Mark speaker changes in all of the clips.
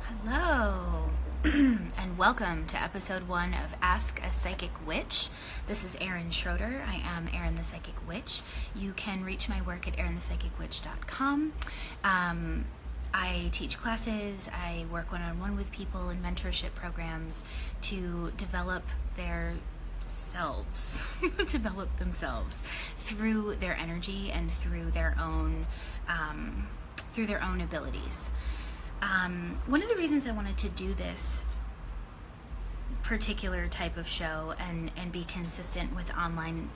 Speaker 1: Hello, and welcome to episode 1 of Ask a Psychic Witch. This is Erin Schroeder. I am Erin the Psychic Witch. You can reach my work at erinthepsychicwitch.com. I teach classes, I work one-on-one with people in mentorship programs to develop their selves, develop themselves through their energy and through their own abilities. One of the reasons I wanted to do this particular type of show and be consistent with online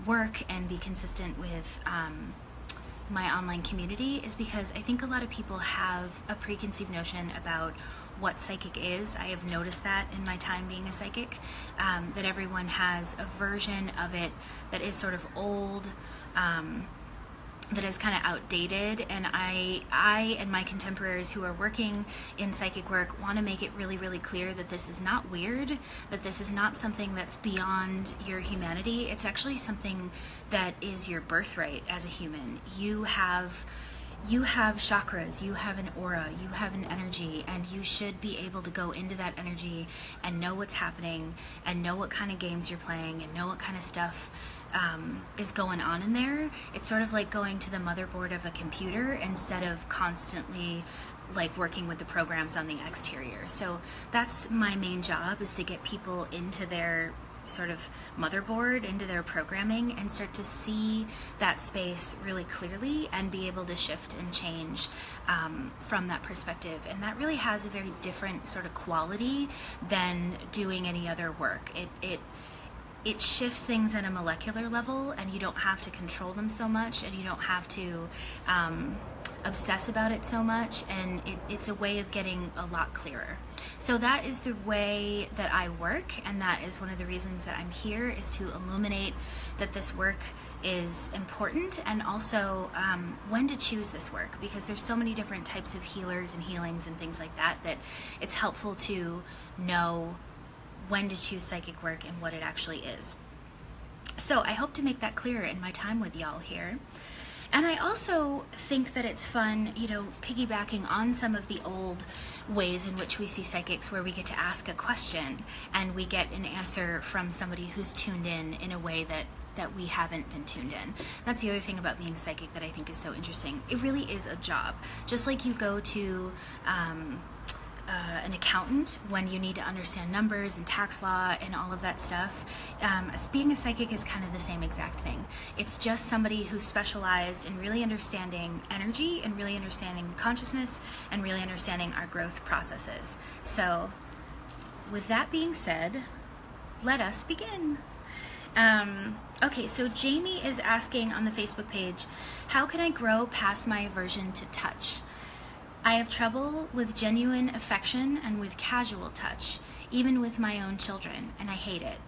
Speaker 1: work and be consistent with my online community is because I think a lot of people have a preconceived notion about what psychic is. I have noticed that in my time being a psychic, that everyone has a version of it that is sort of old, that is kind of outdated, and I and my contemporaries who are working in psychic work want to make it really, really clear that this is not weird, that this is not something that's beyond your humanity. It's actually something that is your birthright as a human. You have chakras, you have an aura, you have an energy, and you should be able to go into that energy and know what's happening and know what kind of games you're playing and know what kind of stuff is going on in there. It's sort of like going to the motherboard of a computer instead of constantly like working with the programs on the exterior. So that's my main job, is to get people into their sort of motherboard, into their programming, and start to see that space really clearly and be able to shift and change from that perspective. And that really has a very different sort of quality than doing any other work. It shifts things at a molecular level, and you don't have to control them so much, and you don't have to obsess about it so much, and it's a way of getting a lot clearer. So that is the way that I work, and that is one of the reasons that I'm here, is to illuminate that this work is important, and also when to choose this work, because there's so many different types of healers and healings and things like that, that it's helpful to know when to choose psychic work and what it actually is. So I hope to make that clear in my time with y'all here. And I also think that it's fun, piggybacking on some of the old ways in which we see psychics, where we get to ask a question and we get an answer from somebody who's tuned in a way that we haven't been tuned in. That's the other thing about being psychic that I think is so interesting. It really is a job. Just like you go to an accountant when you need to understand numbers and tax law and all of that stuff. Being a psychic is kind of the same exact thing. It's just somebody who's specialized in really understanding energy and really understanding consciousness and really understanding our growth processes. So with that being said, let us begin. Okay, so Jamie is asking on the Facebook page, how can I grow past my aversion to touch? I have trouble with genuine affection and with casual touch, even with my own children, and I hate it.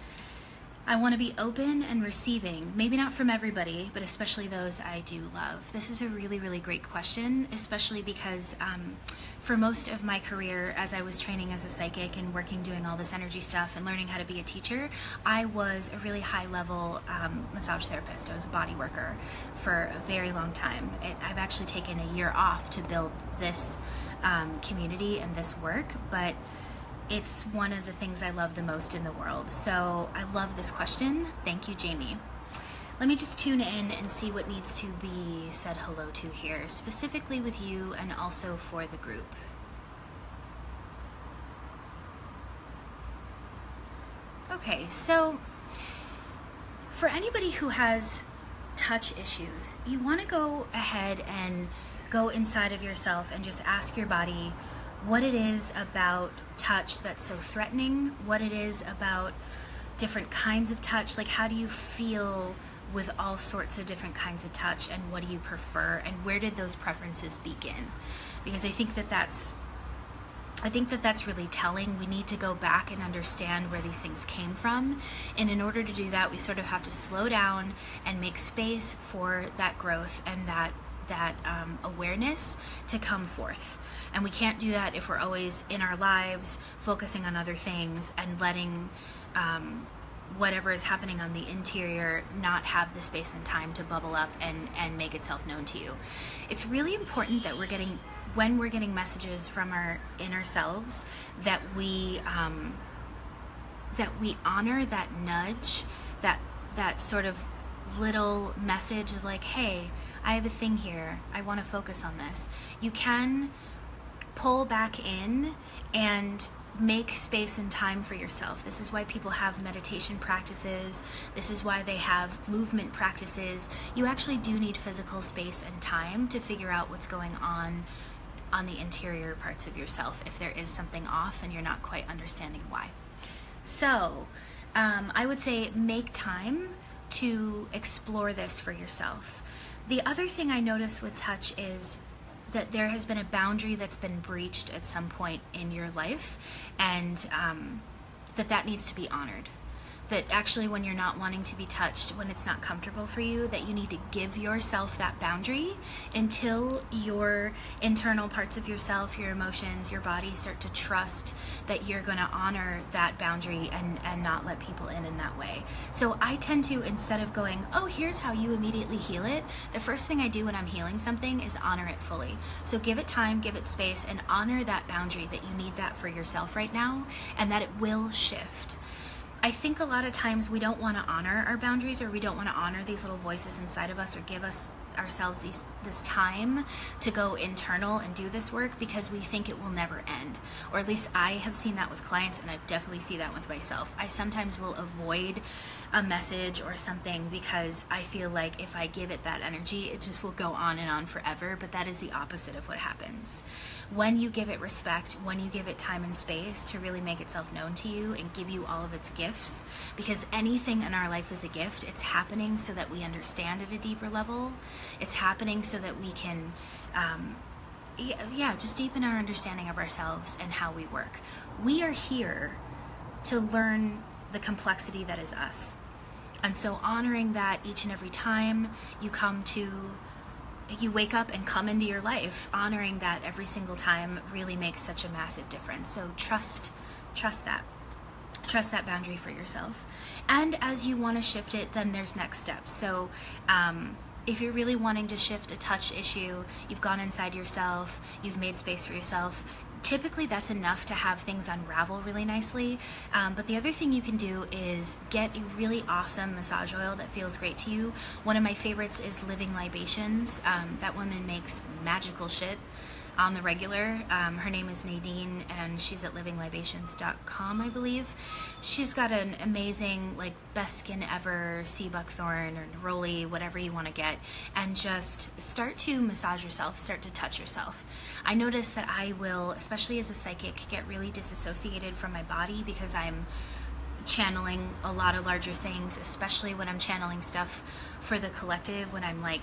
Speaker 1: I want to be open and receiving, maybe not from everybody, but especially those I do love. This is a really, really great question, especially because for most of my career, as I was training as a psychic and working doing all this energy stuff and learning how to be a teacher, I was a really high-level massage therapist. I was a body worker for a very long time. I've actually taken a year off to build this community and this work, but it's one of the things I love the most in the world. So I love this question. Thank you, Jamie. Let me just tune in and see what needs to be said hello to here, specifically with you and also for the group. Okay, so for anybody who has touch issues, you want to go ahead and go inside of yourself and just ask your body what it is about touch that's so threatening, what it is about different kinds of touch, like how do you feel with all sorts of different kinds of touch, and what do you prefer, and where did those preferences begin? Because I think that that's really telling. We need to go back and understand where these things came from, and in order to do that, we sort of have to slow down and make space for that growth and that awareness to come forth. And we can't do that if we're always in our lives focusing on other things and letting whatever is happening on the interior not have the space and time to bubble up and make itself known to you. It's really important that when we're getting messages from our inner selves, that we honor that nudge, that sort of little message of like, hey, I have a thing here, I want to focus on this. You can pull back in and make space and time for yourself. This is why people have meditation practices. This is why they have movement practices. You actually do need physical space and time to figure out what's going on the interior parts of yourself if there is something off and you're not quite understanding why. So I would say make time to explore this for yourself. The other thing I notice with touch is that there has been a boundary that's been breached at some point in your life, and that needs to be honored. That actually when you're not wanting to be touched, when it's not comfortable for you, that you need to give yourself that boundary until your internal parts of yourself, your emotions, your body start to trust that you're going to honor that boundary and not let people in that way. So I tend to, instead of going, oh, here's how you immediately heal it, the first thing I do when I'm healing something is honor it fully. So give it time, give it space, and honor that boundary, that you need that for yourself right now, and that it will shift. I think a lot of times we don't want to honor our boundaries, or we don't want to honor these little voices inside of us, or give ourselves this time to go internal and do this work, because we think it will never end. Or at least I have seen that with clients, and I definitely see that with myself. I sometimes will avoid a message or something because I feel like if I give it that energy, it just will go on and on forever. But that is the opposite of what happens. When you give it respect, when you give it time and space to really make itself known to you and give you all of its gifts, because anything in our life is a gift. It's happening so that we understand at a deeper level. It's happening so that we can just deepen our understanding of ourselves and how we work. We are here to learn the complexity that is us. And so honoring that each and every time you wake up and come into your life, honoring that every single time really makes such a massive difference. So trust that. Trust that boundary for yourself. And as you want to shift it, then there's next steps. So if you're really wanting to shift a touch issue, you've gone inside yourself, you've made space for yourself, typically that's enough to have things unravel really nicely. But the other thing you can do is get a really awesome massage oil that feels great to you. One of my favorites is Living Libations. That woman makes magical shit on the regular. Her name is Nadine, and she's at livinglibations.com, I believe. She's got an amazing, like, best skin ever sea buckthorn or neroli, whatever you want to get, and just start to massage yourself, start to touch yourself. I notice that I will, especially as a psychic, get really disassociated from my body because I'm channeling a lot of larger things, especially when I'm channeling stuff for the collective, when I'm like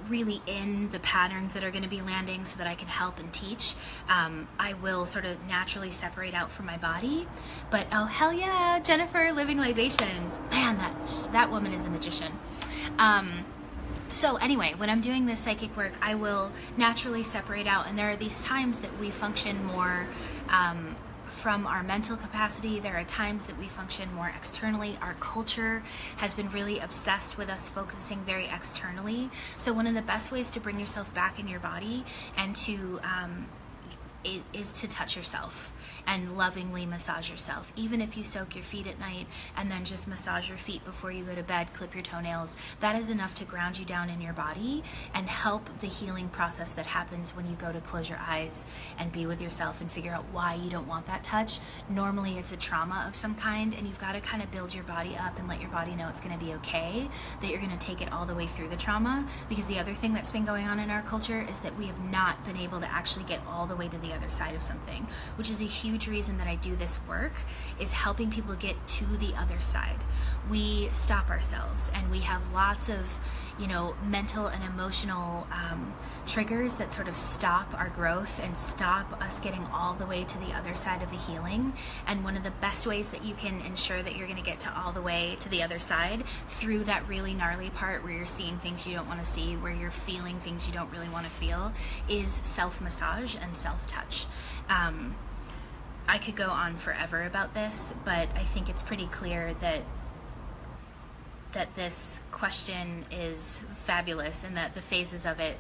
Speaker 1: really in the patterns that are going to be landing so that I can help and teach. I will sort of naturally separate out from my body. But oh hell yeah, Jennifer, Living Libations, man, that woman is a magician. So anyway, when I'm doing this psychic work, I will naturally separate out, and there are these times that we function more from our mental capacity. There are times that we function more externally. Our culture has been really obsessed with us focusing very externally. So one of the best ways to bring yourself back in your body and to is to touch yourself and lovingly massage yourself. Even if you soak your feet at night and then just massage your feet before you go to bed, clip your toenails, that is enough to ground you down in your body and help the healing process that happens when you go to close your eyes and be with yourself and figure out why you don't want that touch. Normally it's a trauma of some kind, and you've got to kind of build your body up and let your body know it's going to be okay, that you're going to take it all the way through the trauma. Because the other thing that's been going on in our culture is that we have not been able to actually get all the way to the other side of something, which is a huge reason that I do this work, is helping people get to the other side. We stop ourselves, and we have lots of, mental and emotional triggers that sort of stop our growth and stop us getting all the way to the other side of a healing. And one of the best ways that you can ensure that you're going to get to all the way to the other side through that really gnarly part where you're seeing things you don't want to see, where you're feeling things you don't really want to feel, is self-massage and self-touch. I could go on forever about this, but I think it's pretty clear that that this question is fabulous, and that the phases of it,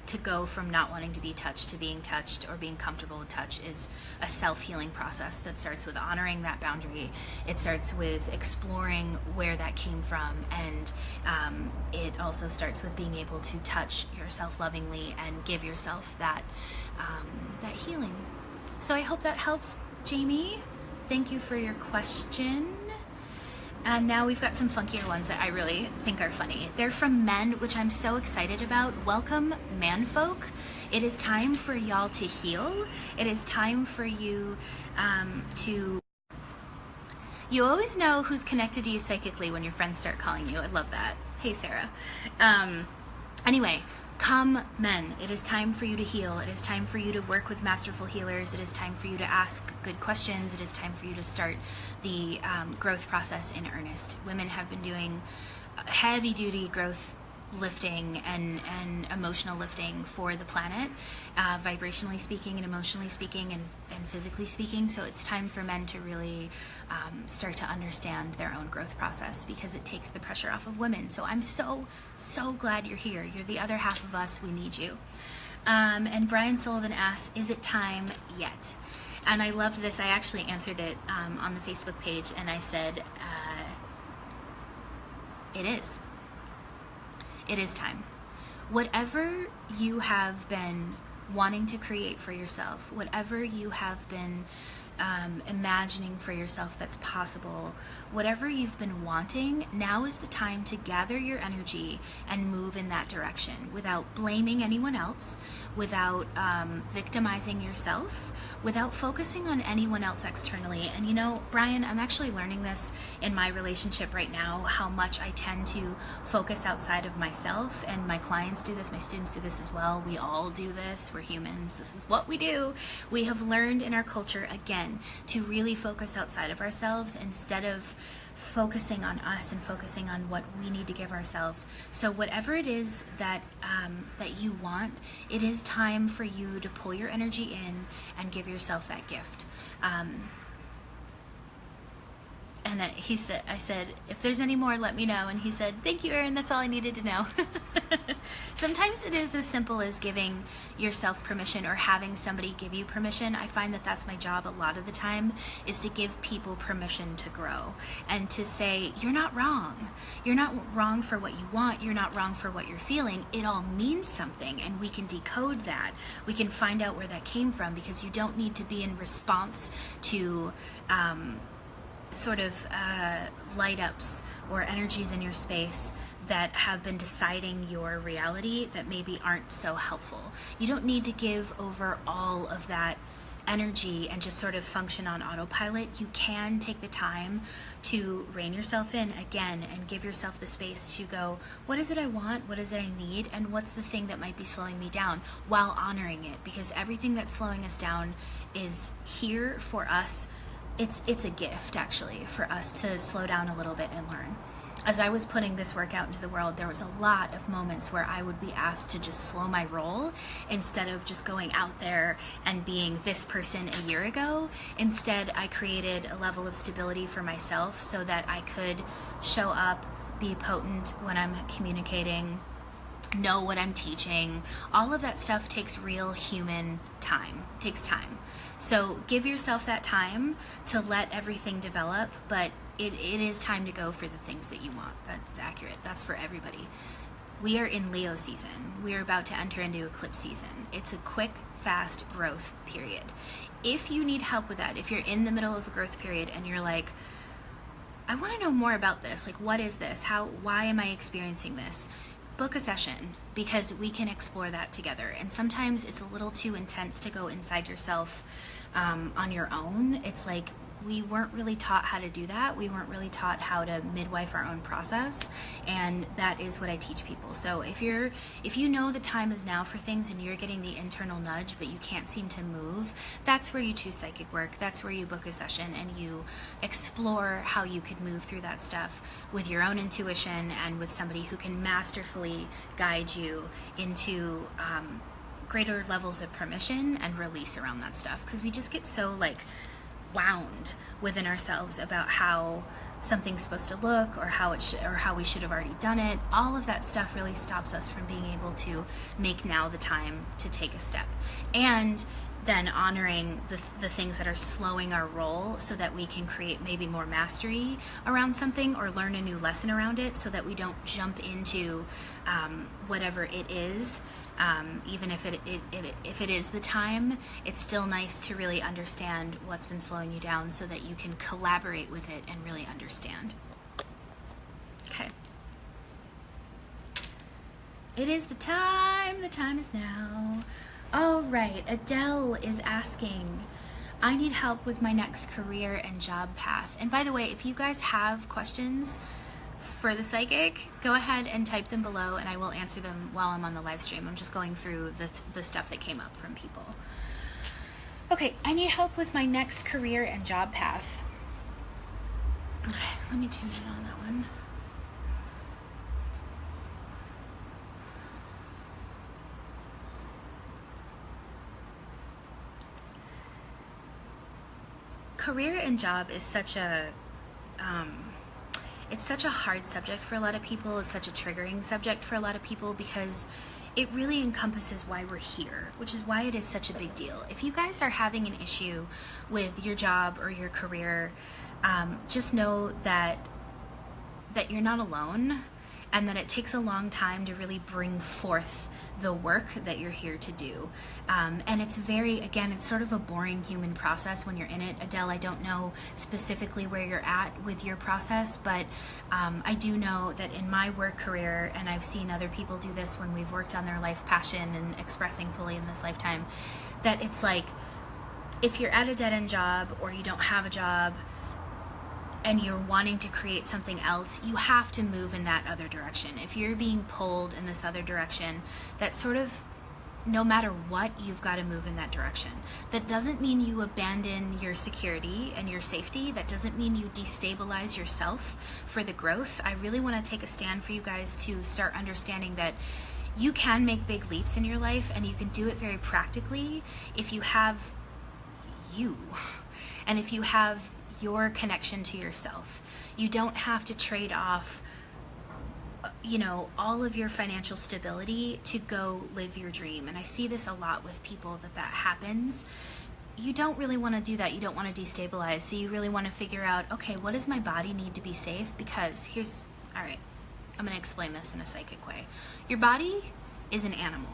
Speaker 1: to go from not wanting to be touched to being touched or being comfortable with touch, is a self-healing process that starts with honoring that boundary. It starts with exploring where that came from, and it also starts with being able to touch yourself lovingly and give yourself that that healing. So I hope that helps, Jamie. Thank you for your question. And now we've got some funkier ones that I really think are funny. They're from men, which I'm so excited about. Welcome, manfolk. It is time for y'all to heal. It is time for you to... You always know who's connected to you psychically when your friends start calling you. I love that. Hey, Sarah. Anyway, come, men. It is time for you to heal. It is time for you to work with masterful healers. It is time for you to ask good questions. It is time for you to start the growth process in earnest. Women have been doing heavy-duty growth lifting and emotional lifting for the planet, vibrationally speaking and emotionally speaking and physically speaking. So it's time for men to really start to understand their own growth process, because it takes the pressure off of women. So I'm so glad you're here. You're the other half of us. We need you. And Brian Sullivan asks, is it time yet? And I loved this. I actually answered it on the Facebook page, and I said, it is. It is time. Whatever you have been wanting to create for yourself, whatever you have been imagining for yourself that's possible, whatever you've been wanting, now is the time to gather your energy and move in that direction without blaming anyone else, without victimizing yourself, without focusing on anyone else externally. And you know, Brian, I'm actually learning this in my relationship right now, how much I tend to focus outside of myself, and my clients do this, my students do this as well. We all do this. We're humans. This is what we do. We have learned in our culture, again, to really focus outside of ourselves instead of focusing on us and focusing on what we need to give ourselves. So whatever it is that that you want, it is time for you to pull your energy in and give yourself that gift. And I said, if there's any more, let me know. And he said, thank you, Erin. That's all I needed to know. Sometimes it is as simple as giving yourself permission, or having somebody give you permission. I find that that's my job a lot of the time, is to give people permission to grow and to say, you're not wrong. You're not wrong for what you want. You're not wrong for what you're feeling. It all means something, and we can decode that. We can find out where that came from, because you don't need to be in response to sort of light ups or energies in your space that have been deciding your reality that maybe aren't so helpful. You don't need to give over all of that energy and just sort of function on autopilot. You can take the time to rein yourself in again and give yourself the space to go, what is it I want? What is it I need? And what's the thing that might be slowing me down, while honoring it? Because everything that's slowing us down is here for us. It's a gift, actually, for us to slow down a little bit and learn. As I was putting this work out into the world, there was a lot of moments where I would be asked to just slow my roll instead of just going out there and being this person a year ago. Instead, I created a level of stability for myself so that I could show up, be potent when I'm communicating, know what I'm teaching. All of that stuff takes real human time, takes time. So give yourself that time to let everything develop, but it is time to go for the things that you want. That's accurate. That's for everybody. We are in Leo season. We are about to enter into eclipse season. It's a quick, fast growth period. If you need help with that, if you're in the middle of a growth period and you're like, I want to know more about this, like, what is this? Why am I experiencing this? Book a session, because we can explore that together. And sometimes it's a little too intense to go inside yourself on your own. It's like, we weren't really taught how to do that. We weren't really taught how to midwife our own process, and that is what I teach people. So if you know the time is now for things and you're getting the internal nudge but you can't seem to move, that's where you choose psychic work. That's where you book a session and you explore how you could move through that stuff with your own intuition and with somebody who can masterfully guide you into greater levels of permission and release around that stuff. Because we just get so, like, wound within ourselves about how something's supposed to look, or how we should have already done it. All of that stuff really stops us from being able to make now the time to take a step, and then honoring the things that are slowing our roll so that we can create maybe more mastery around something, or learn a new lesson around it, so that we don't jump into whatever it is. Even if it is the time, it's still nice to really understand what's been slowing you down so that you can collaborate with it and really understand. Okay. It is the time is now. All right, Adele is asking, I need help with my next career and job path. And by the way, if you guys have questions for the psychic, go ahead and type them below and I will answer them while I'm on the live stream. I'm just going through the stuff that came up from people. Okay, I need help with my next career and job path. Okay, let me tune in on that one. Career and job is such a it's such a hard subject for a lot of people. It's such a triggering subject for a lot of people because it really encompasses why we're here, which is why it is such a big deal. If you guys are having an issue with your job or your career, just know that you're not alone, and that it takes a long time to really bring forth the work that you're here to do. And it's it's sort of a boring human process when you're in it. Adele, I don't know specifically where you're at with your process, but I do know that in my work career, and I've seen other people do this when we've worked on their life passion and expressing fully in this lifetime, that it's like, if you're at a dead-end job or you don't have a job, and you're wanting to create something else, you have to move in that other direction. If you're being pulled in this other direction, that sort of, no matter what, you've got to move in that direction. That doesn't mean you abandon your security and your safety. That doesn't mean you destabilize yourself for the growth. I really want to take a stand for you guys to start understanding that you can make big leaps in your life, and you can do it very practically if you have you, and if you have your connection to yourself. You don't have to trade off, all of your financial stability to go live your dream. And I see this a lot with people that happens. You don't really want to do that. You don't want to destabilize. So you really want to figure out, okay, what does my body need to be safe? Because all right, I'm going to explain this in a psychic way. Your body is an animal.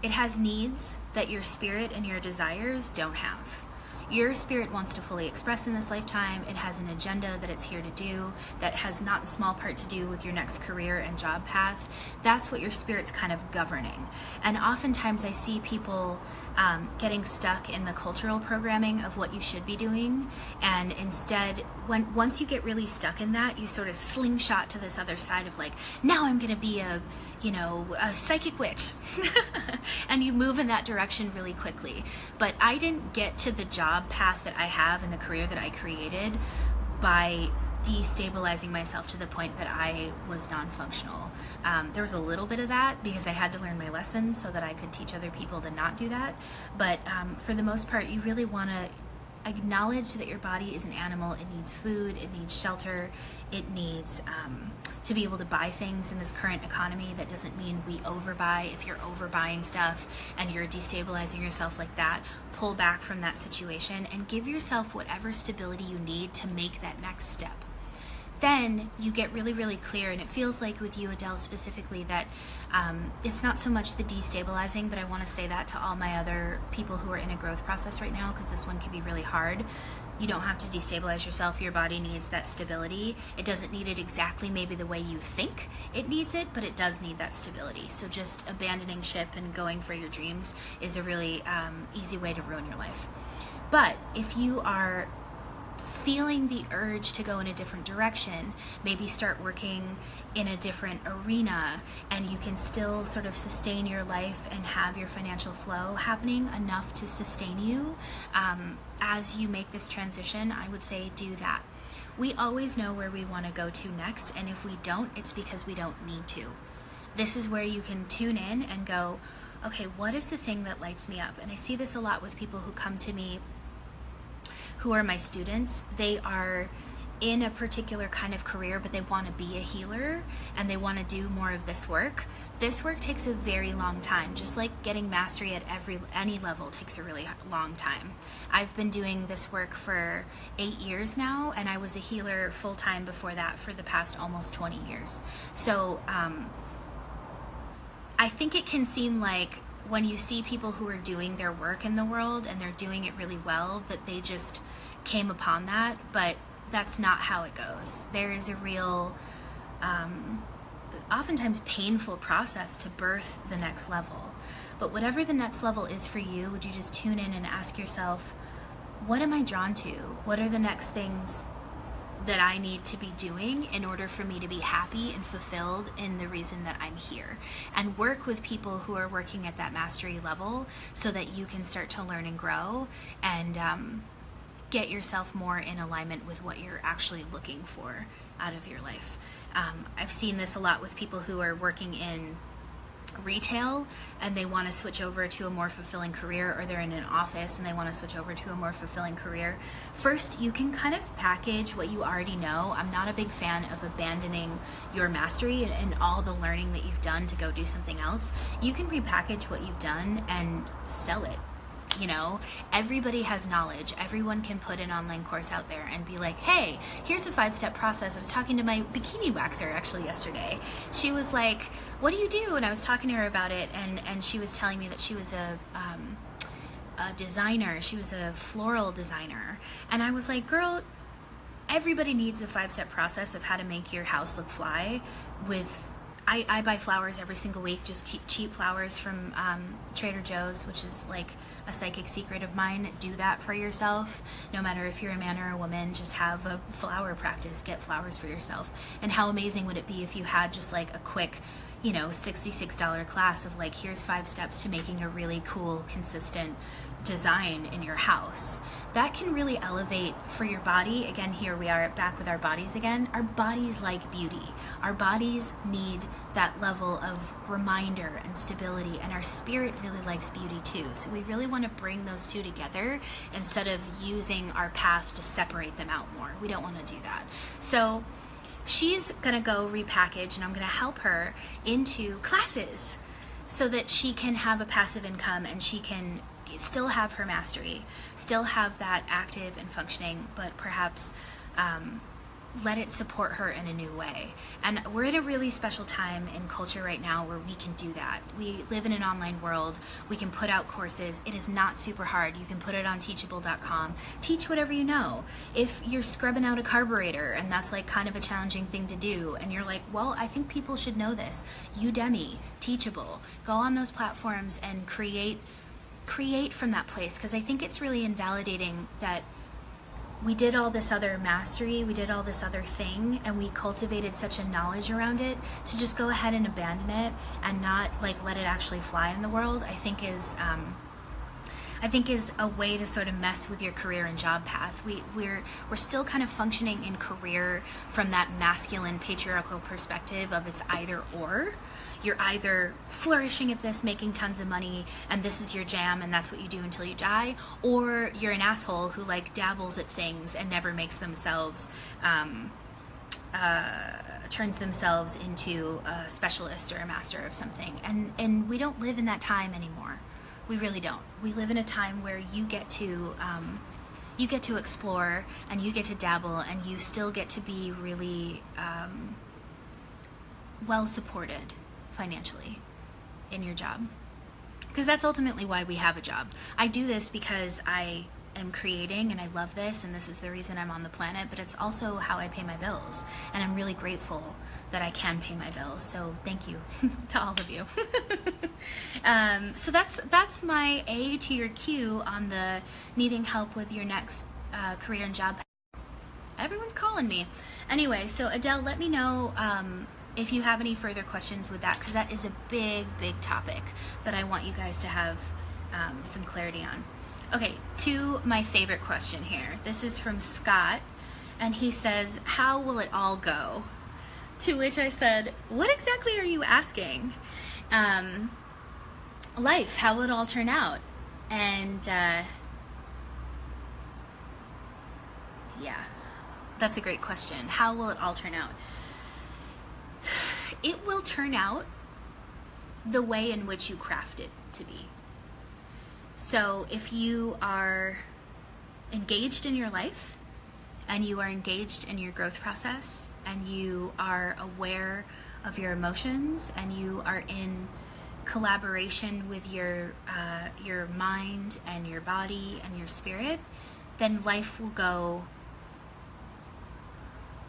Speaker 1: It has needs that your spirit and your desires don't have. Your spirit wants to fully express in this lifetime. It has an agenda that it's here to do that has not in small part to do with your next career and job path. That's what your spirit's kind of governing. And oftentimes I see people getting stuck in the cultural programming of what you should be doing. And instead, once you get really stuck in that, you sort of slingshot to this other side of like, now I'm going to be a psychic witch. And you move in that direction really quickly. But I didn't get to the job path that I have and the career that I created by destabilizing myself to the point that I was non-functional. There was a little bit of that because I had to learn my lessons so that I could teach other people to not do that. But for the most part, you really want to acknowledge that your body is an animal. It needs food, it needs shelter, it needs to be able to buy things in this current economy. That doesn't mean we overbuy. If you're overbuying stuff and you're destabilizing yourself like that, pull back from that situation and give yourself whatever stability you need to make that next step. Then you get really, really clear, and it feels like with you, Adele, specifically, that it's not so much the destabilizing, but I want to say that to all my other people who are in a growth process right now, because this one can be really hard. You don't have to destabilize yourself. Your body needs that stability. It doesn't need it exactly maybe the way you think it needs it, but it does need that stability. So just abandoning ship and going for your dreams is a really easy way to ruin your life. But if you are feeling the urge to go in a different direction, maybe start working in a different arena, and you can still sort of sustain your life and have your financial flow happening enough to sustain you as you make this transition, I would say do that. We always know where we want to go to next, and if we don't, it's because we don't need to. This is where you can tune in and go, okay, what is the thing that lights me up? And I see this a lot with people who come to me who are my students, they are in a particular kind of career, but they want to be a healer and they want to do more of this work. This work takes a very long time, just like getting mastery at any level takes a really long time. I've been doing this work for 8 years now, and I was a healer full-time before that for the past almost 20 years. So I think it can seem like when you see people who are doing their work in the world and they're doing it really well, that they just came upon that, but that's not how it goes. There is a real, oftentimes painful process to birth the next level. But whatever the next level is for you, would you just tune in and ask yourself, what am I drawn to? What are the next things that I need to be doing in order for me to be happy and fulfilled in the reason that I'm here? And work with people who are working at that mastery level so that you can start to learn and grow and get yourself more in alignment with what you're actually looking for out of your life. I've seen this a lot with people who are working in retail and they want to switch over to a more fulfilling career, or they're in an office and they want to switch over to a more fulfilling career. First, you can kind of package what you already know. I'm not a big fan of abandoning your mastery and all the learning that you've done to go do something else. You can repackage what you've done and sell it. You know, everybody has knowledge. Everyone can put an online course out there and be like, hey, here's a 5-step process. I was talking to my bikini waxer actually yesterday. She was like, what do you do? And I was talking to her about it, and she was telling me that she was a designer. She was a floral designer. And I was like, girl, everybody needs a 5-step process of how to make your house look fly with I buy flowers every single week, just cheap flowers from Trader Joe's, which is like a psychic secret of mine. Do that for yourself. No matter if you're a man or a woman, just have a flower practice. Get flowers for yourself. And how amazing would it be if you had just like a quick, you know, $66 class of like, here's 5 steps to making a really cool, consistent design in your house. That can really elevate for your body. Again, here we are back with our bodies again. Our bodies like beauty. Our bodies need that level of reminder and stability, and our spirit really likes beauty too. So we really want to bring those two together instead of using our path to separate them out more. We don't want to do that. So she's gonna go repackage, and I'm gonna help her into classes so that she can have a passive income and she can still have her mastery, still have that active and functioning, but perhaps let it support her in a new way. And we're in a really special time in culture right now where we can do that. We live in an online world. We can put out courses. It is not super hard. You can put it on teachable.com. Teach whatever you know. If you're scrubbing out a carburetor and that's like kind of a challenging thing to do, and you're like, well, I think people should know this. Udemy, Teachable, go on those platforms and create from that place, because I think it's really invalidating that we did all this other mastery, we did all this other thing, and we cultivated such a knowledge around it to just go ahead and abandon it and not like let it actually fly in the world. I think is a way to sort of mess with your career and job path. We're still kind of functioning in career from that masculine patriarchal perspective of it's either or. You're either flourishing at this, making tons of money, and this is your jam, and that's what you do until you die, or you're an asshole who like dabbles at things and never makes themselves, turns themselves into a specialist or a master of something. And we don't live in that time anymore. We really don't. We live in a time where you get to explore and you get to dabble and you still get to be really well supported financially in your job, because that's ultimately why we have a job. I do this because I am creating and I love this, and this is the reason I'm on the planet, but it's also how I pay my bills, and I'm really grateful that I can pay my bills. So thank you to all of you. So that's my A to your Q on the needing help with your next career and job. Everyone's calling me. Anyway, so Adele, let me know if you have any further questions with that, because that is a big topic that I want you guys to have some clarity on. Okay, to my favorite question here. This is from Scott, and he says, how will it all go? To which I said, what exactly are you asking? Life, how will it all turn out? And Yeah, that's a great question. How will it all turn out? It will turn out the way in which you craft it to be. So if you are engaged in your life and you are engaged in your growth process and you are aware of your emotions and you are in collaboration with your mind and your body and your spirit, then life will go,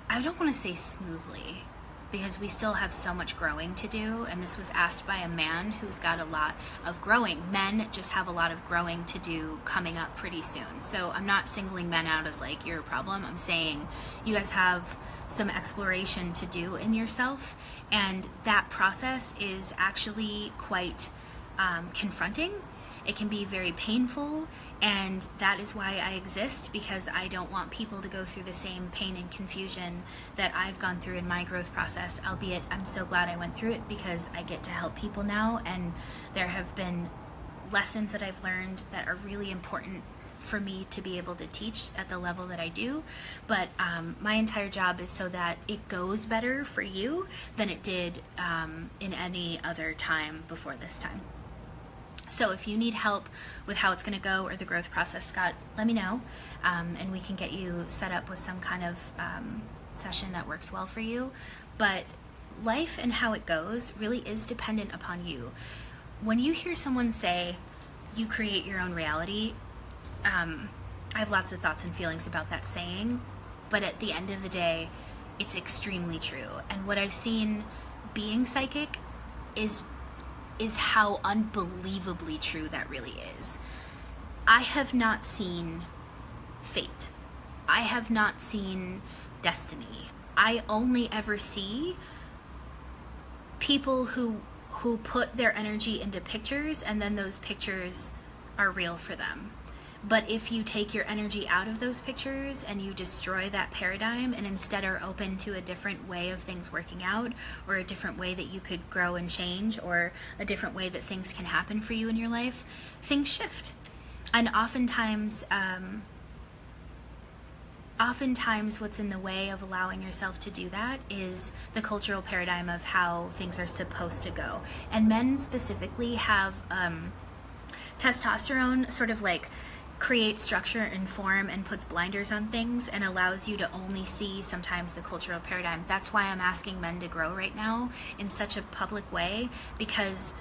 Speaker 1: I don't want to say smoothly, because we still have so much growing to do, and this was asked by a man who's got a lot of growing. Men just have a lot of growing to do coming up pretty soon. So I'm not singling men out as like your problem. I'm saying you guys have some exploration to do in yourself, and that process is actually quite confronting. It can be very painful, and that is why I exist, because I don't want people to go through the same pain and confusion that I've gone through in my growth process, albeit I'm so glad I went through it because I get to help people now, and there have been lessons that I've learned that are really important for me to be able to teach at the level that I do. But my entire job is so that it goes better for you than it did in any other time before this time. So if you need help with how it's going to go or the growth process, Scott, let me know, and we can get you set up with some kind of session that works well for you. But life and how it goes really is dependent upon you. When you hear someone say, you create your own reality, I have lots of thoughts and feelings about that saying, but at the end of the day, it's extremely true. And what I've seen being psychic is how unbelievably true that really is. I have not seen fate. I have not seen destiny. I only ever see people who put their energy into pictures, and then those pictures are real for them. But if you take your energy out of those pictures and you destroy that paradigm and instead are open to a different way of things working out, or a different way that you could grow and change, or a different way that things can happen for you in your life, things shift. And oftentimes what's in the way of allowing yourself to do that is the cultural paradigm of how things are supposed to go. And men specifically have testosterone sort of like creates structure and form and puts blinders on things and allows you to only see sometimes the cultural paradigm. That's why I'm asking men to grow right now in such a public way, because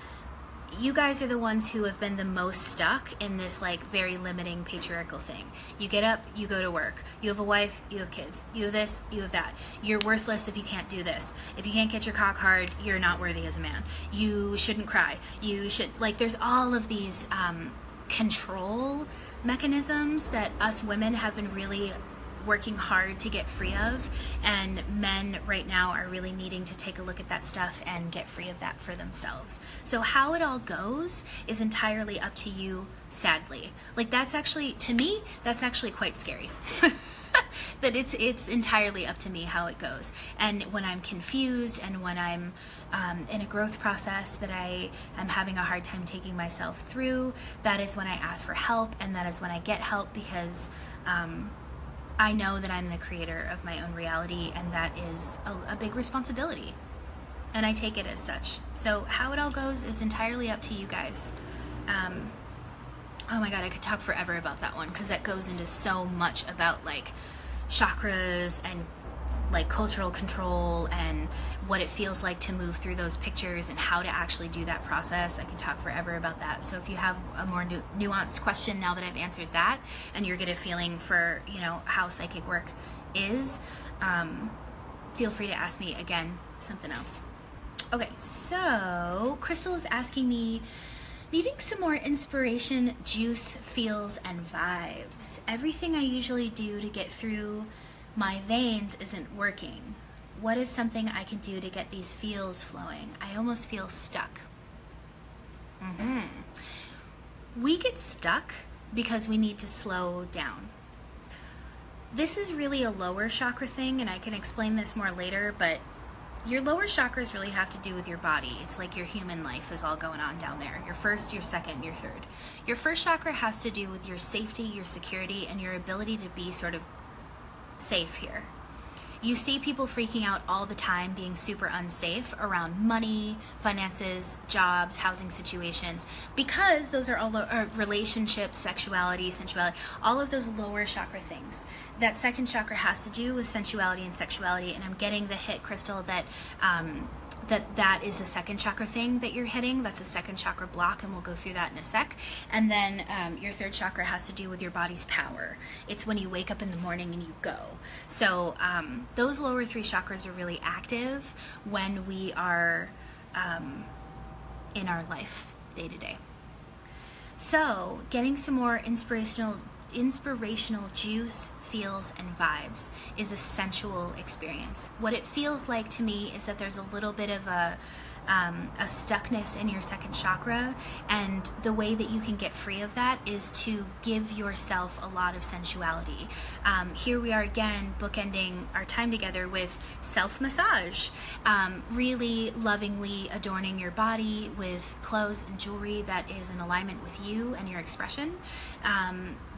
Speaker 1: you guys are the ones who have been the most stuck in this like very limiting patriarchal thing. You get up, you go to work, you have a wife, you have kids, you have this, you have that. You're worthless if you can't do this. If you can't get your cock hard, you're not worthy as a man. You shouldn't cry. You should, like, there's all of these control mechanisms that us women have been really working hard to get free of, and men right now are really needing to take a look at that stuff and get free of that for themselves. So how it all goes is entirely up to you, sadly. Like, that's actually, to me, that's actually quite scary. That it's entirely up to me how it goes. And when I'm confused and when I'm in a growth process that I am having a hard time taking myself through, that is when I ask for help, and that is when I get help, because I know that I'm the creator of my own reality, and that is a big responsibility, and I take it as such. So how it all goes is entirely up to you guys. Oh my god, I could talk forever about that one, because that goes into so much about like chakras and like cultural control and what it feels like to move through those pictures and how to actually do that process. I can talk forever about that. So if you have a more nuanced question now that I've answered that, and you're get a feeling for, you know, how psychic work is, feel free to ask me again something else. Okay, so Crystal is asking me, needing some more inspiration, juice, feels, and vibes. Everything I usually do to get through my veins isn't working. What is something I can do to get these feels flowing? I almost feel stuck. We get stuck because we need to slow down. This is really a lower chakra thing, and I can explain this more later, but your lower chakras really have to do with your body. It's like your human life is all going on down there. Your first, your second, your third. Your first chakra has to do with your safety, your security, and your ability to be sort of safe here. You see people freaking out all the time, being super unsafe around money, finances, jobs, housing situations, because those are all relationships, sexuality, sensuality, all of those lower chakra things. That second chakra has to do with sensuality and sexuality, and I'm getting the hit, Crystal, that that is a second chakra thing that you're hitting. That's a second chakra block, and we'll go through that in a sec. And then your third chakra has to do with your body's power. It's when you wake up in the morning and you go. So those lower three chakras are really active when we are in our life day to day. So getting some more inspirational juice, feels, and vibes is a sensual experience. What it feels like to me is that there's a little bit of a stuckness in your second chakra, and the way that you can get free of that is to give yourself a lot of sensuality. Here we are again, bookending our time together with self-massage, really lovingly adorning your body with clothes and jewelry that is in alignment with you and your expression.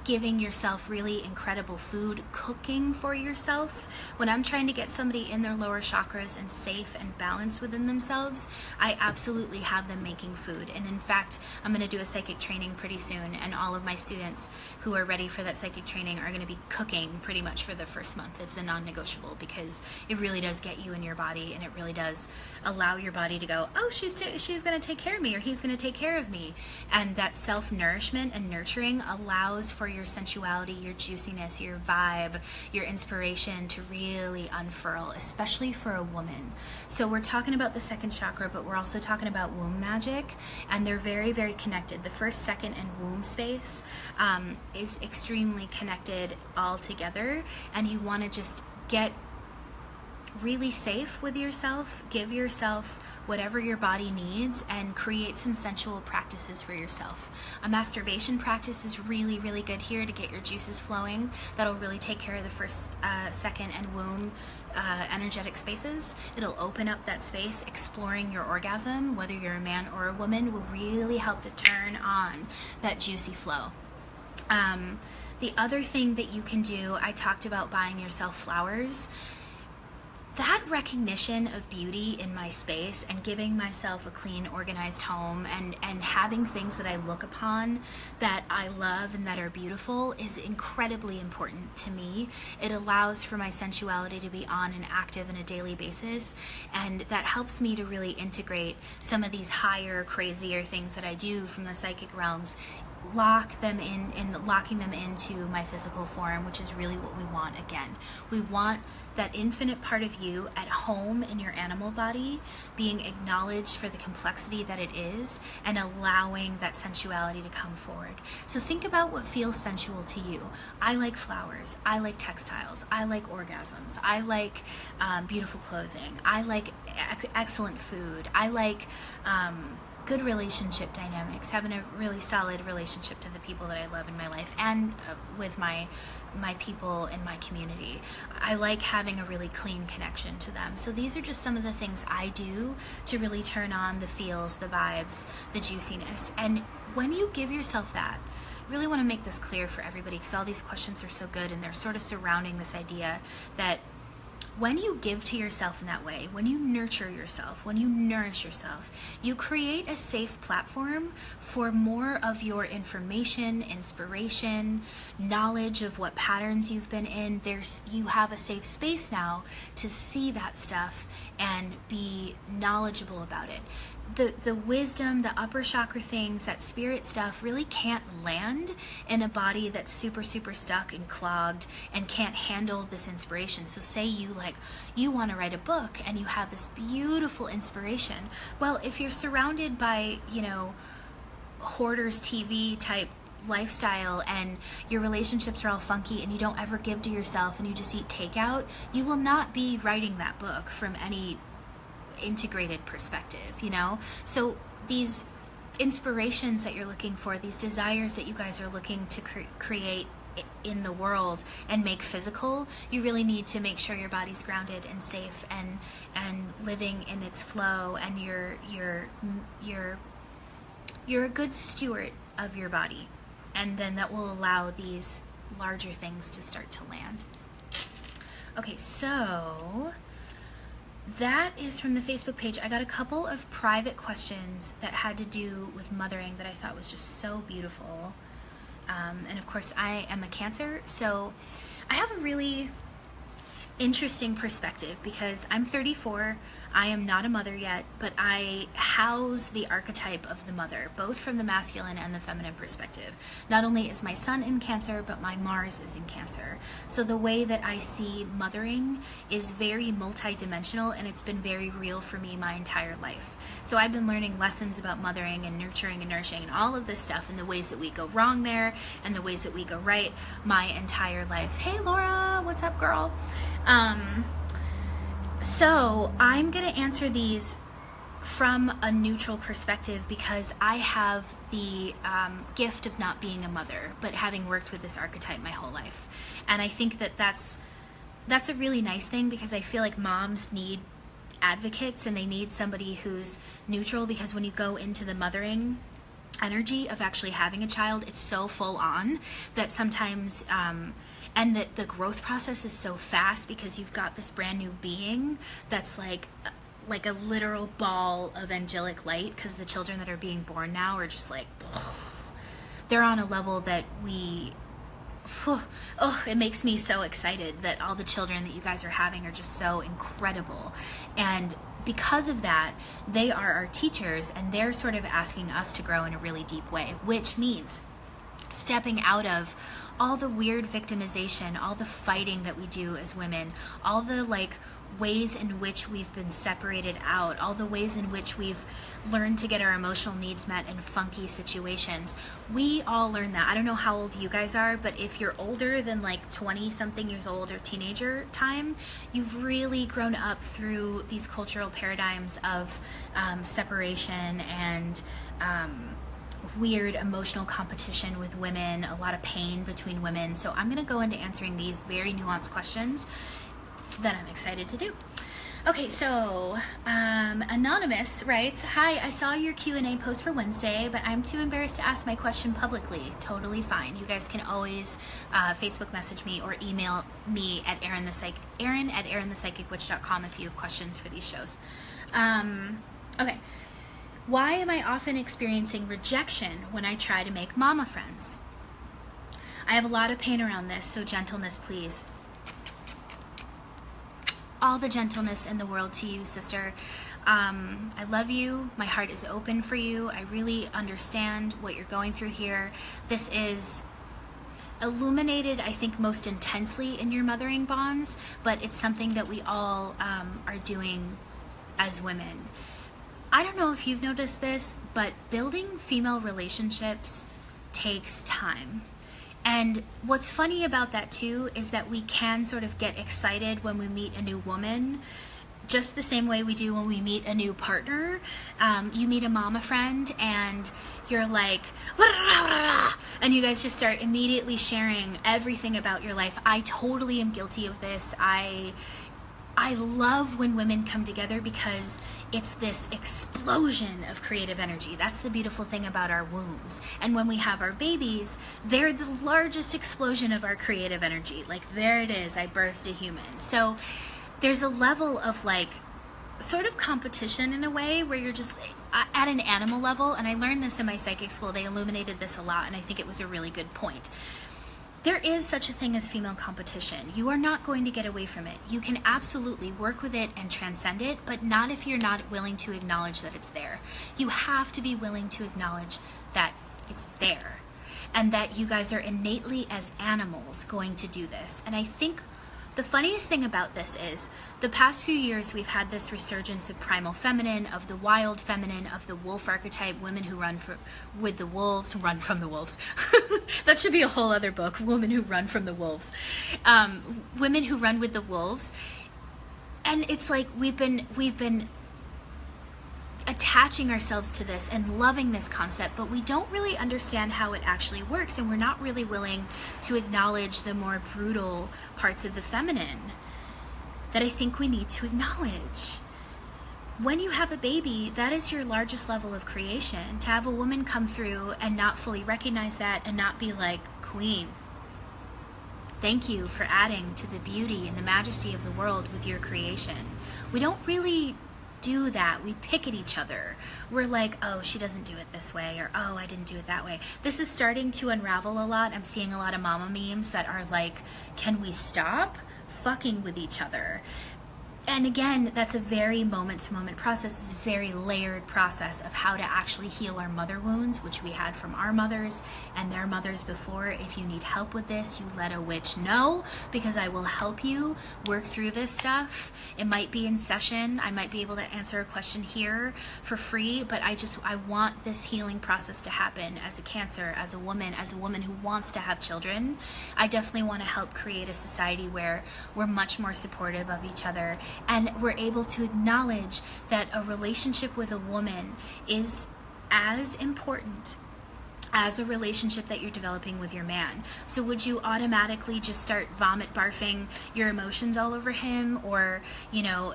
Speaker 1: Giving yourself really incredible food, cooking for yourself. When I'm trying to get somebody in their lower chakras and safe and balanced within themselves, I absolutely have them making food. And in fact, I'm going to do a psychic training pretty soon, and all of my students who are ready for that psychic training are going to be cooking pretty much for the first month. It's a non-negotiable, because it really does get you in your body, and it really does allow your body to go, oh, she's going to take care of me, or he's going to take care of me. And that self-nourishment and nurturing allows for your sensuality, your juiciness, your vibe, your inspiration to really unfurl, especially for a woman. So we're talking about the second chakra, but we're also talking about womb magic, and they're very, very connected. The first, second, and womb space is extremely connected all together, and you want to just get really safe with yourself, give yourself whatever your body needs, and create some sensual practices for yourself. A masturbation practice is really, really good here to get your juices flowing. That'll really take care of the first, second, and womb energetic spaces. It'll open up that space. Exploring your orgasm, whether you're a man or a woman, will really help to turn on that juicy flow. The other thing that you can do, I talked about buying yourself flowers. That recognition of beauty in my space and giving myself a clean, organized home, and having things that I look upon that I love and that are beautiful is incredibly important to me. It allows for my sensuality to be on and active on a daily basis, and that helps me to really integrate some of these higher, crazier things that I do from the psychic realms, locking them into my physical form, which is really what we want. Again, we want that infinite part of you at home in your animal body, being acknowledged for the complexity that it is, and allowing that sensuality to come forward. So think about what feels sensual to you. I like flowers, I like textiles, I like orgasms, I like beautiful clothing, I like excellent food, I like good relationship dynamics, having a really solid relationship to the people that I love in my life, and with my people in my community. I like having a really clean connection to them. So these are just some of the things I do to really turn on the feels, the vibes, the juiciness. And when you give yourself that, I really want to make this clear for everybody, because all these questions are so good, and they're sort of surrounding this idea that when you give to yourself in that way, when you nurture yourself, when you nourish yourself, you create a safe platform for more of your information, inspiration, knowledge of what patterns you've been in. You have a safe space now to see that stuff and be knowledgeable about it. The wisdom, the upper chakra things, that spirit stuff really can't land in a body that's super, super stuck and clogged and can't handle this inspiration. So say you want to write a book and you have this beautiful inspiration. Well, if you're surrounded by, hoarders TV type lifestyle, and your relationships are all funky, and you don't ever give to yourself, and you just eat takeout, you will not be writing that book from any integrated perspective, So these inspirations that you're looking for, these desires that you guys are looking to create in the world and make physical, you really need to make sure your body's grounded and safe and living in its flow, and you're a good steward of your body, and then that will allow these larger things to start to land. Okay, so that is from the Facebook page. I got a couple of private questions that had to do with mothering that I thought was just so beautiful. And of course, I am a Cancer, so I have a really interesting perspective because I'm 34. I am not a mother yet, but I house the archetype of the mother, both from the masculine and the feminine perspective. Not only is my sun in Cancer, but my Mars is in Cancer. So the way that I see mothering is very multidimensional, and it's been very real for me my entire life. So I've been learning lessons about mothering and nurturing and nourishing and all of this stuff, and the ways that we go wrong there and the ways that we go right my entire life. Hey Laura, what's up, girl? So I'm going to answer these from a neutral perspective because I have the gift of not being a mother, but having worked with this archetype my whole life. And I think that that's a really nice thing because I feel like moms need advocates and they need somebody who's neutral, because when you go into the mothering energy of actually having a child, it's so full on that sometimes and that the growth process is so fast because you've got this brand new being that's like a literal ball of angelic light, because the children that are being born now are just like, they're on a level that it makes me so excited that all the children that you guys are having are just so incredible. And because of that, they are our teachers, and they're sort of asking us to grow in a really deep way, which means stepping out of all the weird victimization, all the fighting that we do as women, all the like ways in which we've been separated out, all the ways in which we've learned to get our emotional needs met in funky situations. We all learn that. I don't know how old you guys are, but if you're older than like 20 something years old or teenager time, you've really grown up through these cultural paradigms of separation and weird emotional competition with women, a lot of pain between women. So I'm going to go into answering these very nuanced questions that I'm excited to do. Okay, so Anonymous writes, "Hi, I saw your Q&A post for Wednesday, but I'm too embarrassed to ask my question publicly." Totally fine. You guys can always Facebook message me or email me at Erin@erinthepsychicwitch.com if you have questions for these shows. Okay. Why am I often experiencing rejection when I try to make mama friends? I have a lot of pain around this, so gentleness, please. All the gentleness in the world to you, sister. I love you. My heart is open for you. I really understand what you're going through here. This is illuminated, I think, most intensely in your mothering bonds, but it's something that we all are doing as women. I don't know if you've noticed this, but building female relationships takes time. And what's funny about that too is that we can sort of get excited when we meet a new woman, just the same way we do when we meet a new partner. You meet a mama friend and you're like, and you guys just start immediately sharing everything about your life. I totally am guilty of this. I love when women come together because it's this explosion of creative energy. That's the beautiful thing about our wombs. And when we have our babies, they're the largest explosion of our creative energy. Like, there it is, I birthed a human. So there's a level of like sort of competition in a way where you're just at an animal level. And I learned this in my psychic school. They illuminated this a lot, and I think it was a really good point. There is such a thing as female competition. You are not going to get away from it. You can absolutely work with it and transcend it, but not if you're not willing to acknowledge that it's there. You have to be willing to acknowledge that it's there and that you guys are innately as animals going to do this. And I think the funniest thing about this is the past few years we've had this resurgence of primal feminine, of the wild feminine, of the wolf archetype, women who run from the wolves. That should be a whole other book, women who run from the wolves. Women who run with the wolves. And it's like we've been attaching ourselves to this and loving this concept, but we don't really understand how it actually works, and we're not really willing to acknowledge the more brutal parts of the feminine that I think we need to acknowledge. When you have a baby, that is your largest level of creation. To have a woman come through and not fully recognize that and not be like, queen, Thank you for adding to the beauty and the majesty of the world with your creation. We don't really do that. We pick at each other. We're like, oh, she doesn't do it this way, or oh, I didn't do it that way. This is starting to unravel a lot. I'm seeing a lot of mama memes that are like, can we stop fucking with each other? And again, that's a very moment-to-moment process. It's a very layered process of how to actually heal our mother wounds, which we had from our mothers and their mothers before. If you need help with this, you let a witch know, because I will help you work through this stuff. It might be in session. I might be able to answer a question here for free, but I want this healing process to happen as a Cancer, as a woman who wants to have children. I definitely want to help create a society where we're much more supportive of each other, and we're able to acknowledge that a relationship with a woman is as important as a relationship that you're developing with your man. So would you automatically just start vomit barfing your emotions all over him, or you know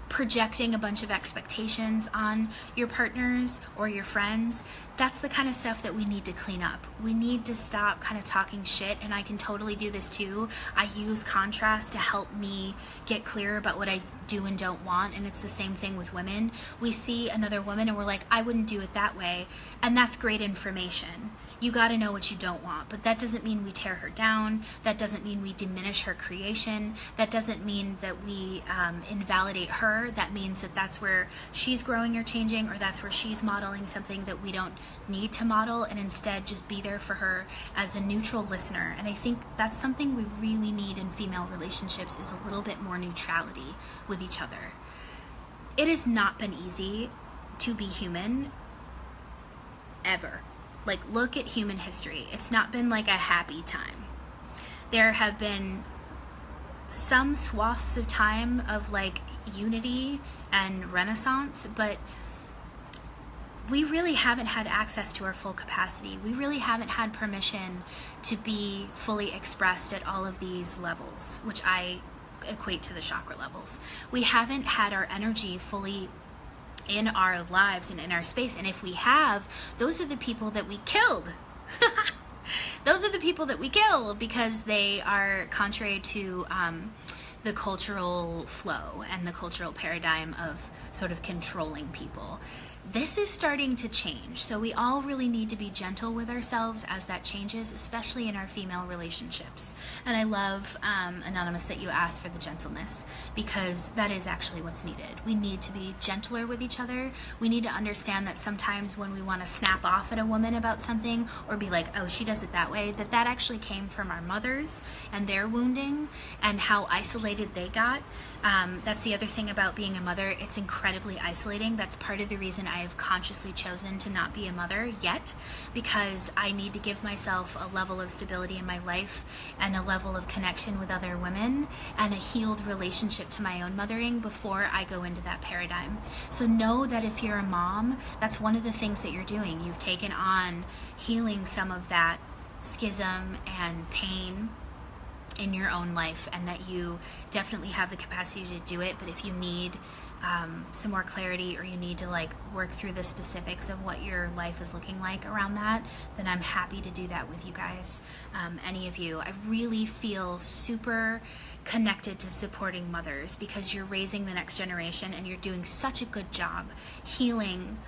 Speaker 1: projecting a bunch of expectations on your partners or your friends? That's the kind of stuff that we need to clean up. We need to stop kind of talking shit, and I can totally do this too. I use contrast to help me get clear about what I do and don't want, and it's the same thing with women. We see another woman and we're like, I wouldn't do it that way, and that's great information. You got to know what you don't want, but that doesn't mean we tear her down. That doesn't mean we diminish her creation. That doesn't mean that we invalidate her. That means that that's where she's growing or changing, or that's where she's modeling something that we don't need to model, and instead just be there for her as a neutral listener. And I think that's something we really need in female relationships, is a little bit more neutrality with each other. It has not been easy to be human, ever. Like, look at human history. It's not been like a happy time. There have been some swaths of time of like unity and renaissance, but we really haven't had access to our full capacity. We really haven't had permission to be fully expressed at all of these levels, which I equate to the chakra levels. We haven't had our energy fully in our lives and in our space. And if we have, those are the people that we killed. Those are the people that we kill, because they are contrary to the cultural flow and the cultural paradigm of sort of controlling people. This is starting to change, so we all really need to be gentle with ourselves as that changes, especially in our female relationships. And I love, Anonymous, that you asked for the gentleness, because that is actually what's needed. We need to be gentler with each other. We need to understand that sometimes when we want to snap off at a woman about something, or be like, oh, she does it that way, that actually came from our mothers and their wounding and how isolated they got. That's the other thing about being a mother. It's incredibly isolating. That's part of the reason I have consciously chosen to not be a mother yet, because I need to give myself a level of stability in my life and a level of connection with other women and a healed relationship to my own mothering before I go into that paradigm. So know that if you're a mom, that's one of the things that you're doing. You've taken on healing some of that schism and pain in your own life, and that you definitely have the capacity to do it. But if you need some more clarity, or you need to like work through the specifics of what your life is looking like around that, then I'm happy to do that with you guys. Any of you, I really feel super connected to supporting mothers, because you're raising the next generation and you're doing such a good job healing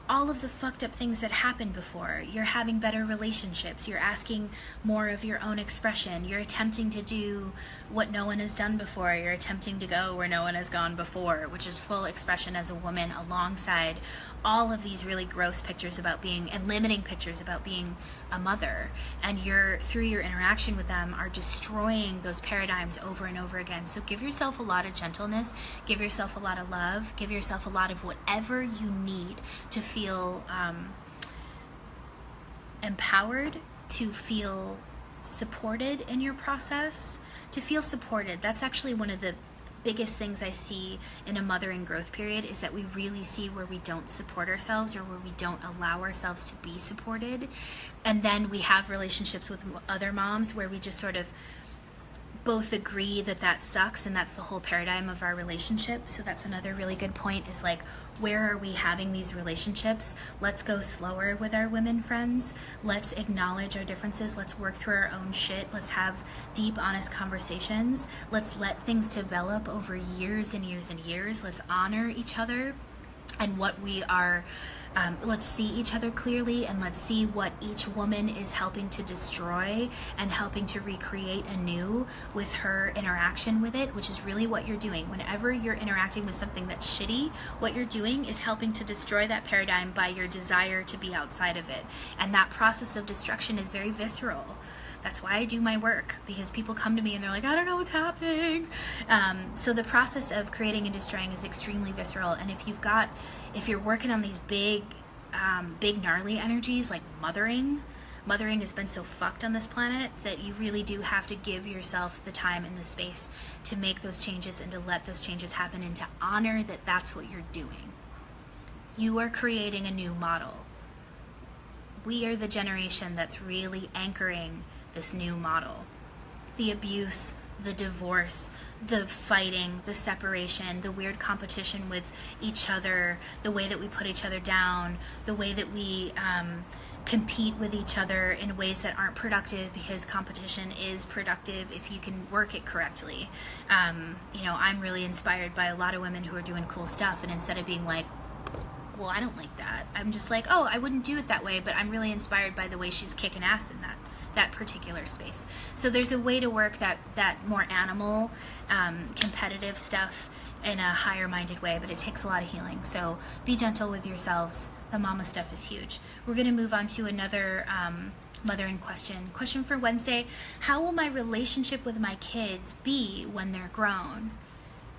Speaker 1: all of the fucked up things that happened before. You're having better relationships. You're asking more of your own expression. You're attempting to do what no one has done before. You're attempting to go where no one has gone before, which is full expression as a woman, alongside all of these really gross pictures about being, and limiting pictures about being a mother. And you're, through your interaction with them, are destroying those paradigms over and over again. So give yourself a lot of gentleness, give yourself a lot of love, give yourself a lot of whatever you need to feel empowered, to feel supported in your process, to feel supported. That's actually one of the biggest things I see in a mothering growth period, is that we really see where we don't support ourselves, or where we don't allow ourselves to be supported. And then we have relationships with other moms where we just sort of both agree that that sucks and that's the whole paradigm of our relationship. So that's another really good point, is like, where are we having these relationships? Let's go slower with our women friends. Let's acknowledge our differences. Let's work through our own shit. Let's have deep, honest conversations. Let's let things develop over years and years and years. Let's honor each other and what we are. Let's see each other clearly, and let's see what each woman is helping to destroy and helping to recreate anew with her interaction with it, which is really what you're doing. Whenever you're interacting with something that's shitty, what you're doing is helping to destroy that paradigm by your desire to be outside of it. And that process of destruction is very visceral. That's why I do my work, because people come to me and they're like, I don't know what's happening. So the process of creating and destroying is extremely visceral. And if you're working on these big gnarly energies like mothering has been so fucked on this planet that you really do have to give yourself the time and the space to make those changes and to let those changes happen and to honor that that's what you're doing. You are creating a new model. We are the generation that's really anchoring this new model. The abuse, the divorce, the fighting, the separation, the weird competition with each other, the way that we put each other down, the way that we compete with each other in ways that aren't productive, because competition is productive if you can work it correctly. I'm really inspired by a lot of women who are doing cool stuff, and instead of being like, well, I don't like that, I'm just like, oh, I wouldn't do it that way, but I'm really inspired by the way she's kicking ass in that particular space. So there's a way to work that more animal, competitive stuff in a higher minded way, but it takes a lot of healing. So be gentle with yourselves. The mama stuff is huge. We're going to move on to another mothering question. Question for Wednesday: how will my relationship with my kids be when they're grown?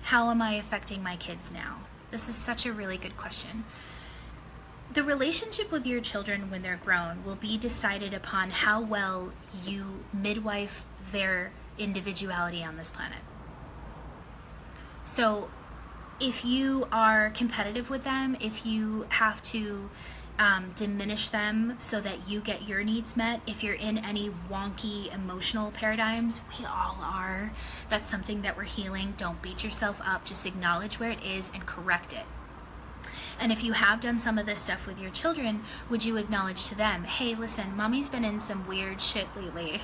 Speaker 1: How am I affecting my kids now? This is such a really good question. The relationship with your children when they're grown will be decided upon how well you midwife their individuality on this planet. So if you are competitive with them, if you have to diminish them so that you get your needs met, if you're in any wonky emotional paradigms, we all are. That's something that we're healing. Don't beat yourself up. Just acknowledge where it is and correct it. And if you have done some of this stuff with your children, would you acknowledge to them, hey, listen, mommy's been in some weird shit lately.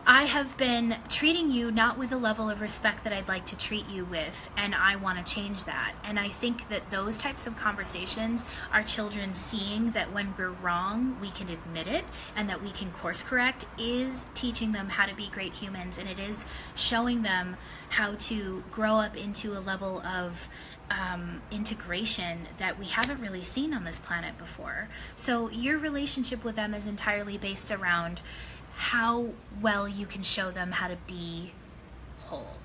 Speaker 1: I have been treating you not with the level of respect that I'd like to treat you with, and I want to change that. And I think that those types of conversations are children seeing that when we're wrong, we can admit it and that we can course correct, is teaching them how to be great humans, and it is showing them how to grow up into a level of integration that we haven't really seen on this planet before. So your relationship with them is entirely based around how well you can show them how to be whole,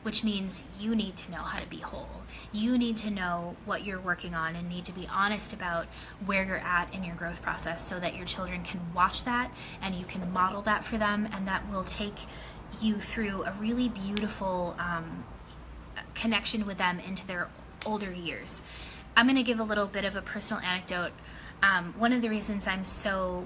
Speaker 1: which means you need to know how to be whole. You need to know what you're working on and need to be honest about where you're at in your growth process so that your children can watch that and you can model that for them, and that will take you through a really beautiful connection with them into their older years. I'm going to give a little bit of a personal anecdote. One of the reasons I'm so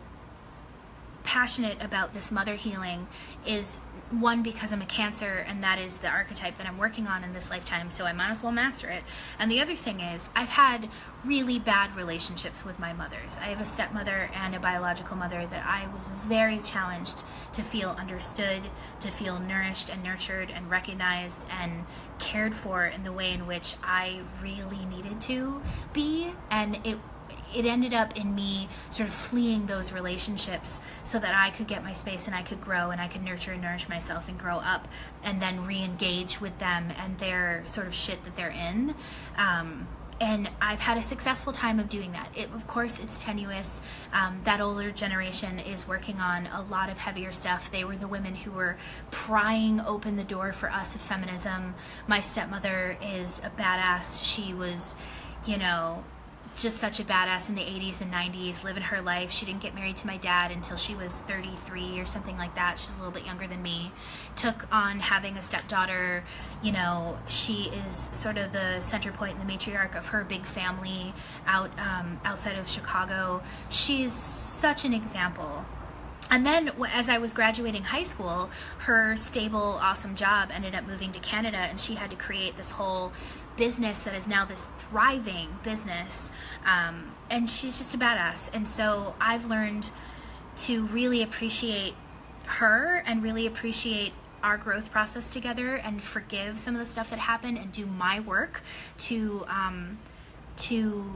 Speaker 1: passionate about this mother healing is, one, because I'm a Cancer, and that is the archetype that I'm working on in this lifetime, so I might as well master it. And the other thing is, I've had really bad relationships with my mothers. I have a stepmother and a biological mother that I was very challenged to feel understood, to feel nourished and nurtured and recognized and cared for in the way in which I really needed to be. And it ended up in me sort of fleeing those relationships so that I could get my space and I could grow and I could nurture and nourish myself and grow up and then re-engage with them and their sort of shit that they're in. And I've had a successful time of doing that. Of course, it's tenuous. That older generation is working on a lot of heavier stuff. They were the women who were prying open the door for us of feminism. My stepmother is a badass. She was, just such a badass in the 80s and 90s, living her life. She didn't get married to my dad until she was 33 or something like that. She's a little bit younger than me. Took on having a stepdaughter. She is sort of the center point and the matriarch of her big family outside of Chicago. She's such an example And then as I was graduating high school, her stable, awesome job ended up moving to Canada, and she had to create this whole business that is now this thriving business. And she's just a badass. And so I've learned to really appreciate her and really appreciate our growth process together and forgive some of the stuff that happened and do my work to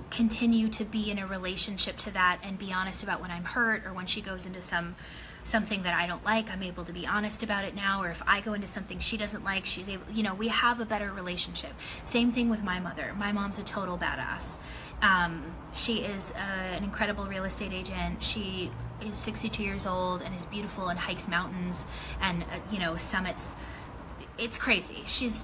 Speaker 1: continue to be in a relationship to that and be honest about when I'm hurt, or when she goes into something that I don't like, I'm able to be honest about it now. Or if I go into something she doesn't like, she's able, you know, we have a better relationship. Same thing with my mother. My mom's a total badass. She is an incredible real estate agent. She is 62 years old and is beautiful and hikes mountains and, you know, summits. It's crazy. She's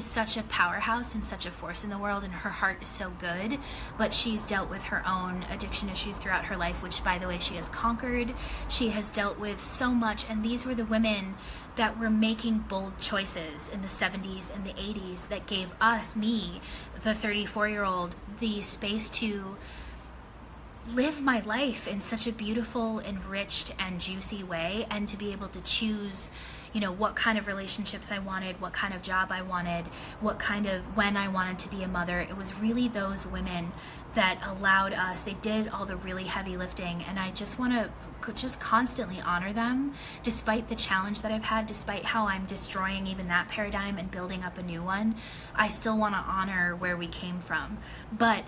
Speaker 1: such a powerhouse and such a force in the world, and her heart is so good, but she's dealt with her own addiction issues throughout her life, which, by the way, she has conquered. She has dealt with so much, and these were the women that were making bold choices in the 70s and the 80s that gave me, the 34-year-old, the space to live my life in such a beautiful, enriched, and juicy way, and to be able to choose, you know, what kind of relationships I wanted, what kind of job I wanted, when I wanted to be a mother. It was really those women that allowed us, they did all the really heavy lifting, and I just want to just constantly honor them, despite the challenge that I've had, despite how I'm destroying even that paradigm and building up a new one. I still want to honor where we came from. But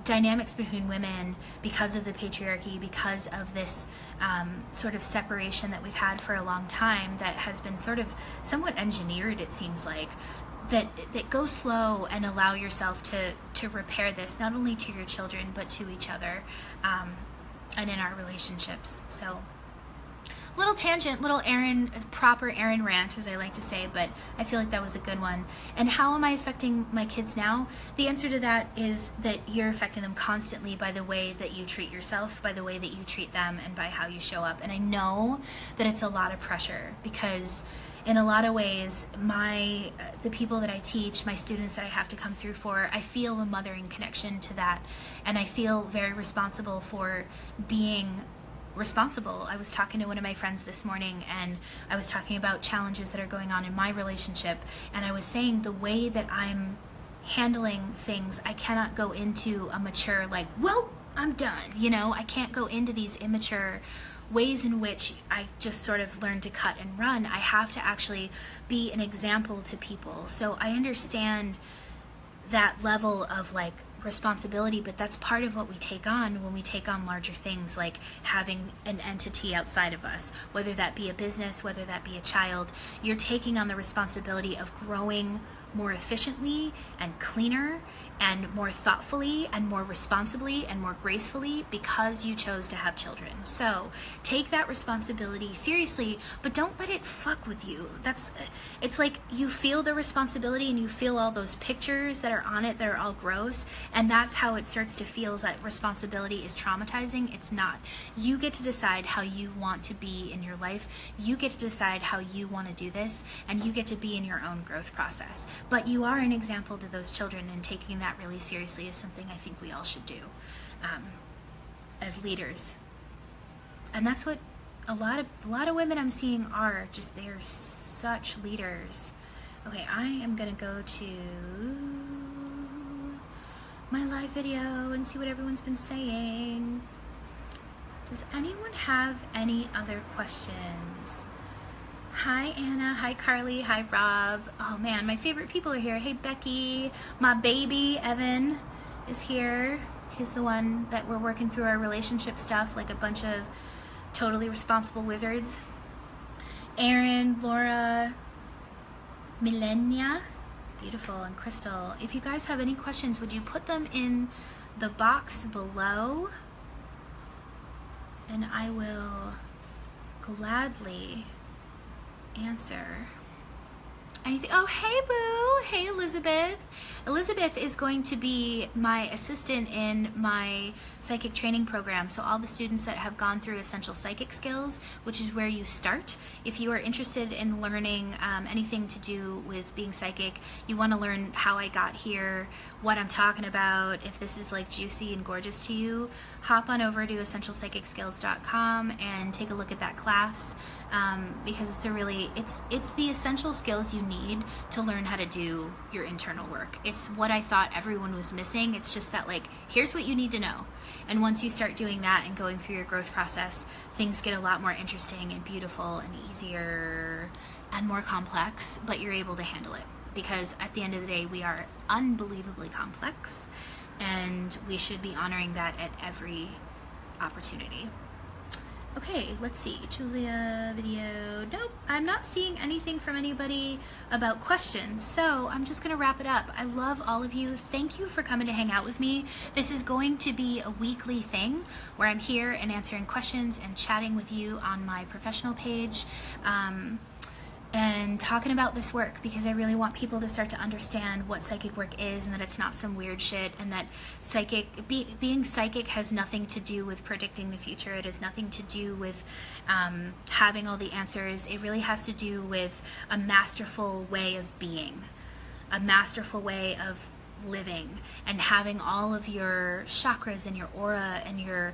Speaker 1: dynamics between women, because of the patriarchy, because of this sort of separation that we've had for a long time, that has been sort of somewhat engineered, it seems like, that go slow and allow yourself to repair this, not only to your children but to each other, and in our relationships. So little tangent, little proper Erin rant, as I like to say, but I feel like that was a good one. And how am I affecting my kids now? The answer to that is that you're affecting them constantly by the way that you treat yourself, by the way that you treat them, and by how you show up. And I know that it's a lot of pressure, because in a lot of ways, the people that I teach, my students that I have to come through for, I feel a mothering connection to that, and I feel very responsible for being responsible. I was talking to one of my friends this morning, and I was talking about challenges that are going on in my relationship, and I was saying the way that I'm handling things, I cannot go into a mature, like, well, I'm done, you know, I can't go into these immature ways in which I just sort of learn to cut and run. I have to actually be an example to people. So I understand that level of like responsibility, but that's part of what we take on when we take on larger things, like having an entity outside of us, whether that be a business, whether that be a child. You're taking on the responsibility of growing more efficiently and cleaner and more thoughtfully and more responsibly and more gracefully because you chose to have children. So take that responsibility seriously, but don't let it fuck with you. It's like you feel the responsibility and you feel all those pictures that are on it that are all gross, and that's how it starts to feel, is that responsibility is traumatizing. It's not. You get to decide how you want to be in your life. You get to decide how you want to do this, and you get to be in your own growth process. But you are an example to those children, and taking that really seriously is something I think we all should do as leaders. And that's what a lot of women I'm seeing are. Just, they are such leaders. Okay, I am gonna go to my live video and see what everyone's been saying. Does anyone have any other questions? Hi Anna, hi Carly, hi Rob. Oh man, my favorite people are here. Hey Becky, my baby Evan is here. He's the one that we're working through our relationship stuff like a bunch of totally responsible wizards. Aaron, Laura, Milenia, beautiful, and Crystal. If you guys have any questions, would you put them in the box below? And I will gladly answer. Anything? Oh, hey, Boo. Hey, Elizabeth. Elizabeth is going to be my assistant in my psychic training program. So all the students that have gone through Essential Psychic Skills, which is where you start, if you are interested in learning anything to do with being psychic, you want to learn how I got here, what I'm talking about, if this is like juicy and gorgeous to you, hop on over to essentialpsychicskills.com and take a look at that class, because it's the essential skills you need to learn how to do your internal work. It's what I thought everyone was missing. It's just that, like, here's what you need to know. And once you start doing that and going through your growth process, things get a lot more interesting and beautiful and easier and more complex, but you're able to handle it. Because at the end of the day, we are unbelievably complex, and we should be honoring that at every opportunity. Okay, let's see. Julia video. Nope, I'm not seeing anything from anybody about questions. So I'm just going to wrap it up. I love all of you. Thank you for coming to hang out with me. This is going to be a weekly thing where I'm here and answering questions and chatting with you on my professional page. And talking about this work, because I really want people to start to understand what psychic work is, and that it's not some weird shit, and that being psychic has nothing to do with predicting the future. It has nothing to do with having all the answers. It really has to do with a masterful way of being, a masterful way of living, and having all of your chakras and your aura and your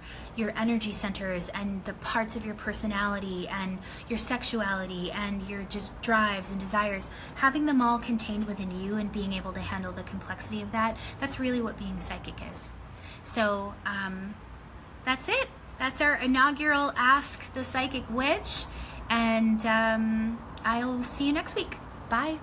Speaker 1: energy centers and the parts of your personality and your sexuality and your just drives and desires, having them all contained within you and being able to handle the complexity of that. That's really what being psychic is. So that's it. That's our inaugural Ask the Psychic Witch, and I'll see you next week. Bye.